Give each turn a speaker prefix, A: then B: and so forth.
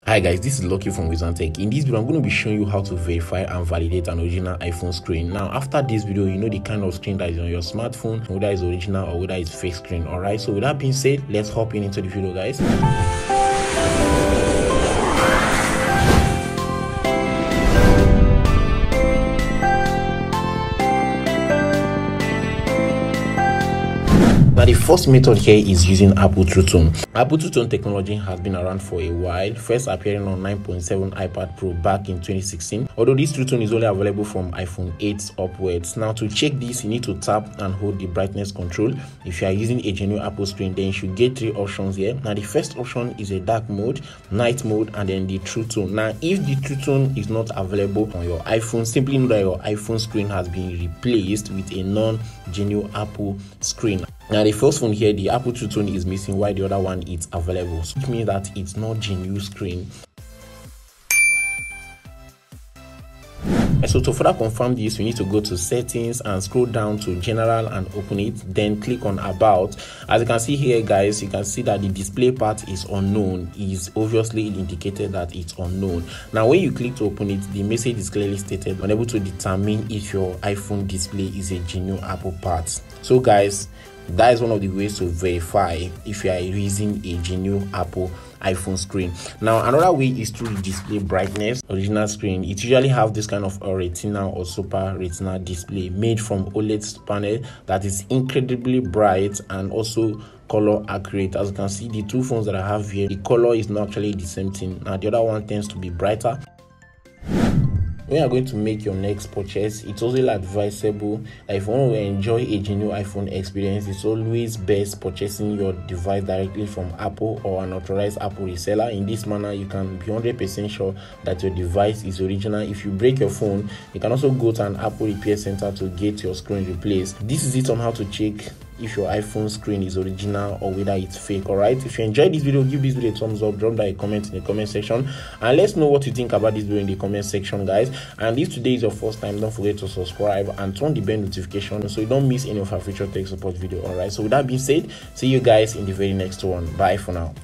A: Hi guys, this is Lucky from WITHIOUT. In this video, I'm going to be showing you how to verify and validate an original iPhone screen. Now, after this video, you know the kind of screen that is on your smartphone, whether it's original or whether it's fake screen. Alright, so with that being said, let's hop into the video, guys. Now, the first method here is using Apple TrueTone. Apple TrueTone technology has been around for a while, first appearing on 9.7 iPad Pro back in 2016, although this TrueTone is only available from iPhone 8 upwards. Now, to check this, you need to tap and hold the brightness control. If you are using a genuine Apple screen, then you should get three options here. Now, the first option is a dark mode, night mode, and then the TrueTone. Now, if the TrueTone is not available on your iPhone, simply know that your iPhone screen has been replaced with a non-genuine Apple screen. Now, the first one here, the Apple TrueTone is missing while the other one is available, so it means that it's not genuine screen. So to further confirm this, we need to go to settings and scroll down to general and open it, then click on about. As you can see here, guys, you can see that the display part is unknown. Is obviously indicated that it's unknown. Now, when you click to open it, the message is clearly stated unable to determine if your iPhone display is a genuine Apple part. So guys, that is one of the ways to verify if you are using a genuine Apple iPhone screen. Now, another way is through the display brightness. Original screen, it usually have this kind of a retina or super retina display made from OLED panel that is incredibly bright and also color accurate. As you can see, the two phones that I have here, the color is not actually the same thing. Now, the other one tends to be brighter. When you are going to make your next purchase, it's also advisable that if you want to enjoy a genuine iPhone experience, it's always best purchasing your device directly from Apple or an authorized Apple reseller. In this manner, you can be 100% sure that your device is original. If you break your phone, you can also go to an Apple repair center to get your screen replaced. This is it on how to check if your iPhone screen is original or whether it's fake. Alright, if you enjoyed this video, give this video a thumbs up, drop down a comment in the comment section, and let's know what you think about this video in the comment section, guys. And if today is your first time, don't forget to subscribe and turn the bell notification so you don't miss any of our future tech support video. Alright, so with that being said, see you guys in the very next one. Bye for now.